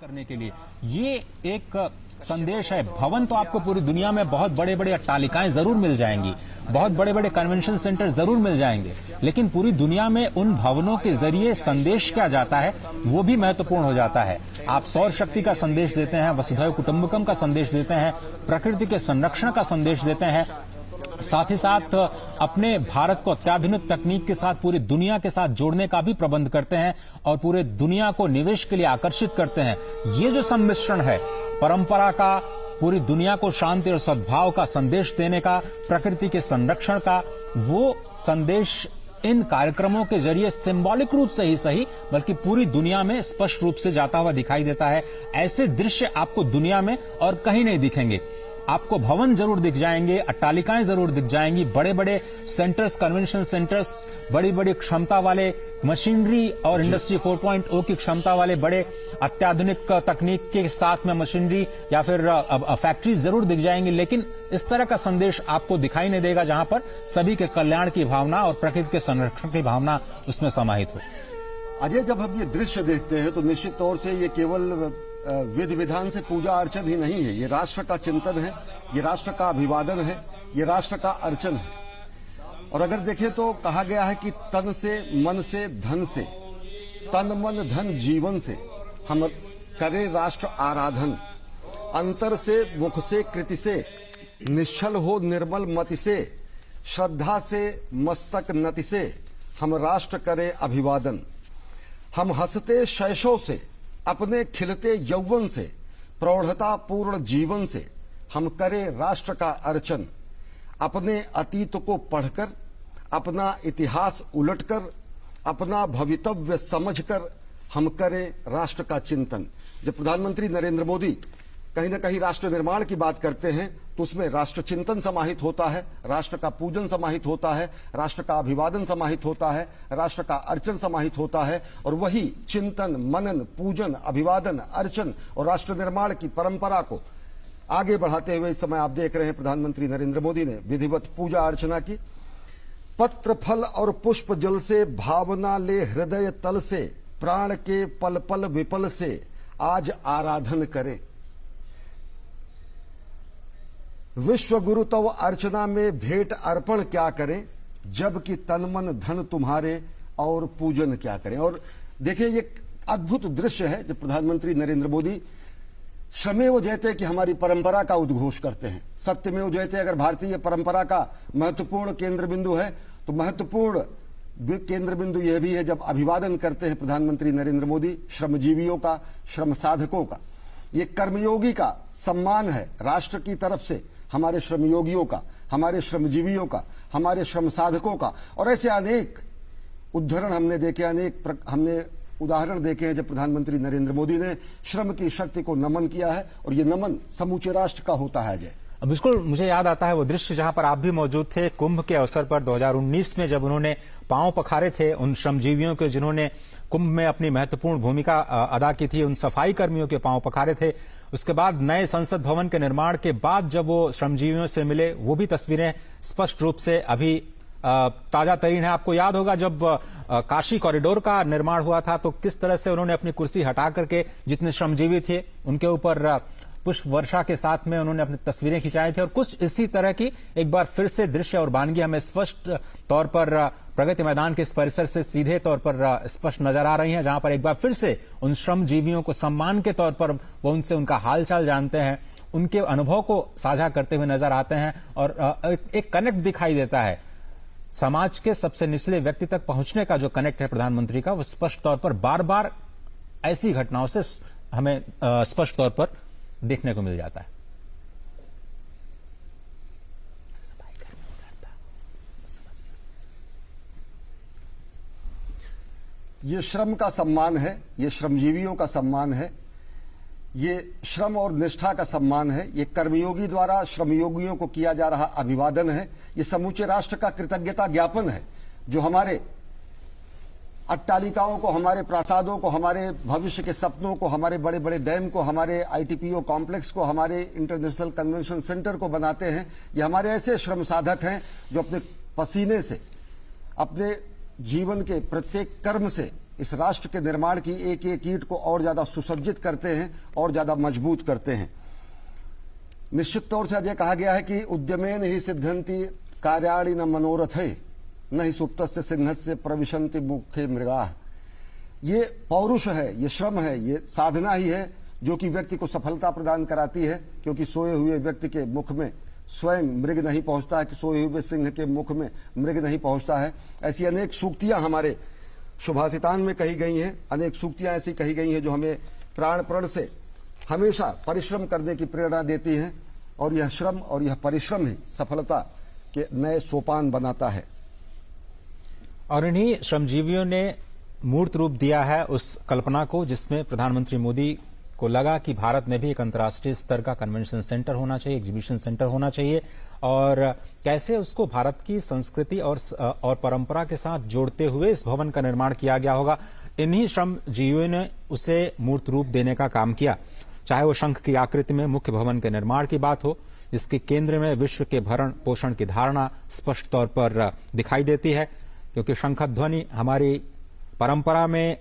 करने के लिए ये एक संदेश है। भवन तो आपको पूरी दुनिया में बहुत बड़े बड़े अट्टालिकाएं जरूर मिल जाएंगी, बहुत बड़े बड़े कन्वेंशन सेंटर जरूर मिल जाएंगे, लेकिन पूरी दुनिया में उन भवनों के जरिए संदेश क्या जाता है वो भी महत्वपूर्ण हो जाता है। आप सौर शक्ति का संदेश देते हैं, वसुधैव कुटुंबकम का संदेश देते हैं, प्रकृति के संरक्षण का संदेश देते हैं, साथ ही साथ अपने भारत को अत्याधुनिक तकनीक के साथ पूरी दुनिया के साथ जोड़ने का भी प्रबंध करते हैं और पूरे दुनिया को निवेश के लिए आकर्षित करते हैं। ये जो सम्मिश्रण है परंपरा का, पूरी दुनिया को शांति और सद्भाव का संदेश देने का, प्रकृति के संरक्षण का, वो संदेश इन कार्यक्रमों के जरिए सिंबॉलिक रूप से ही सही बल्कि पूरी दुनिया में स्पष्ट रूप से जाता हुआ दिखाई देता है। ऐसे दृश्य आपको दुनिया में और कहीं नहीं दिखेंगे। आपको भवन जरूर दिख जाएंगे, अट्टालिकाएं जरूर दिख जाएंगी, बड़े बड़े सेंटर्स, कन्वेंशन सेंटर्स, बड़ी बड़ी क्षमता वाले मशीनरी और इंडस्ट्री 4.0 की क्षमता वाले बड़े अत्याधुनिक तकनीक के साथ में मशीनरी या फिर फैक्ट्री जरूर दिख जाएंगी, लेकिन इस तरह का संदेश आपको दिखाई नहीं देगा जहां पर सभी के कल्याण की भावना और प्रकृति के संरक्षण की भावना उसमें समाहित हो। अजय, जब हम ये दृश्य देखते हैं तो निश्चित तौर से ये केवल विधि विधान से पूजा अर्चन ही नहीं है, ये राष्ट्र का चिंतन है, ये राष्ट्र का अभिवादन है, ये राष्ट्र का अर्चन है। और अगर देखें तो कहा गया है कि तन से, मन से, धन से, तन मन धन जीवन से हम करें राष्ट्र आराधन, अंतर से, मुख से, कृति से, निश्चल हो निर्मल मति से, श्रद्धा से, मस्तक नति से हम राष्ट्र करें अभिवादन। हम हंसते शैशव से, अपने खिलते यौवन से, प्रौढ़ता पूर्ण जीवन से हम करें राष्ट्र का अर्चन। अपने अतीत को पढ़कर, अपना इतिहास उलटकर, अपना भवितव्य समझकर हम करें राष्ट्र का चिंतन। जब प्रधानमंत्री नरेंद्र मोदी कहीं न कहीं राष्ट्र निर्माण की बात करते हैं तो उसमें राष्ट्र चिंतन समाहित होता है, राष्ट्र का पूजन समाहित होता है, राष्ट्र का अभिवादन समाहित होता है, राष्ट्र का अर्चन समाहित होता है। और वही चिंतन, मनन, पूजन, अभिवादन, अर्चन और राष्ट्र निर्माण की परंपरा को आगे बढ़ाते हुए इस समय आप देख रहे हैं प्रधानमंत्री नरेंद्र मोदी ने विधिवत पूजा अर्चना की। पत्र फल और पुष्प जल से भावना ले हृदय तल से, प्राण के पल पल विपल से आज आराधन करें। विश्व गुरु तव अर्चना में भेंट अर्पण क्या करें, जबकि तन मन धन तुम्हारे और पूजन क्या करें। और देखिए ये अद्भुत दृश्य है जब प्रधानमंत्री नरेंद्र मोदी श्रमेव जयते कि हमारी परंपरा का उद्घोष करते हैं। सत्यमेव जयते अगर भारतीय परंपरा का महत्वपूर्ण केंद्र बिंदु है तो महत्वपूर्ण केंद्र बिंदु यह भी है जब अभिवादन करते हैं प्रधानमंत्री नरेंद्र मोदी श्रमजीवियों का, श्रम साधकों का। ये कर्मयोगी का सम्मान है राष्ट्र की तरफ से हमारे श्रमयोगियों का, हमारे श्रमजीवियों का, हमारे श्रम साधकों का। और ऐसे अनेक उदाहरण हमने देखे, हमने उदाहरण देखे हैं जब प्रधानमंत्री नरेंद्र मोदी ने श्रम की शक्ति को नमन किया है और ये नमन समूचे राष्ट्र का होता है। अजय, बिल्कुल मुझे याद आता है वो दृश्य जहां पर आप भी मौजूद थे कुंभ के अवसर पर 2019 में, जब उन्होंने पांव पखारे थे उन श्रमजीवियों के जिन्होंने कुंभ में अपनी महत्वपूर्ण भूमिका अदा की थी, उन सफाई कर्मियों के पांव पखारे थे। उसके बाद नए संसद भवन के निर्माण के बाद जब वो श्रमजीवियों से मिले, वो भी तस्वीरें स्पष्ट रूप से अभी ताजा तरीन है। आपको याद होगा जब काशी कॉरिडोर का निर्माण हुआ था तो किस तरह से उन्होंने अपनी कुर्सी हटा करके जितने श्रमजीवी थे उनके ऊपर पुष्प वर्षा के साथ में उन्होंने अपनी तस्वीरें खिंचाई थी। और कुछ इसी तरह की एक बार फिर से दृश्य और वानगी हमें स्पष्ट तौर पर प्रगति मैदान के इस परिसर से सीधे तौर पर स्पष्ट नजर आ रही हैं, जहां पर एक बार फिर से उन श्रमजीवियों को सम्मान के तौर पर वो उनसे उनका हालचाल जानते हैं, उनके अनुभव को साझा करते हुए नजर आते हैं और एक कनेक्ट दिखाई देता है। समाज के सबसे निचले व्यक्ति तक पहुंचने का जो कनेक्ट है प्रधानमंत्री का, वो स्पष्ट तौर पर बार बार ऐसी घटनाओं से हमें स्पष्ट तौर पर देखने को मिल जाता है। ये श्रम का सम्मान है, ये श्रमजीवियों का सम्मान है, ये श्रम और निष्ठा का सम्मान है, ये कर्मयोगी द्वारा श्रमयोगियों को किया जा रहा अभिवादन है, ये समूचे राष्ट्र का कृतज्ञता ज्ञापन है जो हमारे अट्टालिकाओं को, हमारे प्रासादों को, हमारे भविष्य के सपनों को, हमारे बड़े बड़े डैम को, हमारे आईटीपीओ कॉम्प्लेक्स को, हमारे इंटरनेशनल कन्वेंशन सेंटर को बनाते हैं। ये हमारे ऐसे श्रम साधक हैं जो अपने पसीने से, अपने जीवन के प्रत्येक कर्म से इस राष्ट्र के निर्माण की एक एक ईंट को और ज्यादा सुसज्जित करते हैं और ज्यादा मजबूत करते हैं। निश्चित तौर से आज ये कहा गया है कि उद्यमेन ही सिद्धंति कार्याणि न मनोरथे न ही सुप्तस्य सिंहस्य प्रविशन्ति मुखे मृगाः। ये पौरुष है, ये श्रम है, ये साधना ही है जो कि व्यक्ति को सफलता प्रदान कराती है, क्योंकि सोए हुए व्यक्ति के मुख में स्वयं मृग नहीं पहुंचता है, कि सोए हुए सिंह के मुख में मृग नहीं पहुंचता है। ऐसी अनेक सूक्तियां हमारे सुभाषितान में कही गई हैं, अनेक सूक्तियां ऐसी कही गई हैं जो हमें प्राण प्रण से हमेशा परिश्रम करने की प्रेरणा देती हैं, और यह श्रम और यह परिश्रम ही सफलता के नए सोपान बनाता है। और इन्हीं श्रमजीवियों ने मूर्त रूप दिया है उस कल्पना को जिसमें प्रधानमंत्री मोदी को लगा कि भारत में भी एक अंतर्राष्ट्रीय स्तर का कन्वेंशन सेंटर होना चाहिए, एग्जीबिशन सेंटर होना चाहिए, और कैसे उसको भारत की संस्कृति और परंपरा के साथ जोड़ते हुए इस भवन का निर्माण किया गया होगा। इन्हीं श्रमजीवियों ने उसे मूर्त रूप देने का काम किया। चाहे वो शंख की आकृति में मुख्य भवन के निर्माण की बात हो, जिसके केंद्र में विश्व के भरण पोषण की धारणा स्पष्ट तौर पर दिखाई देती है, क्योंकि शंख ध्वनि हमारी परंपरा में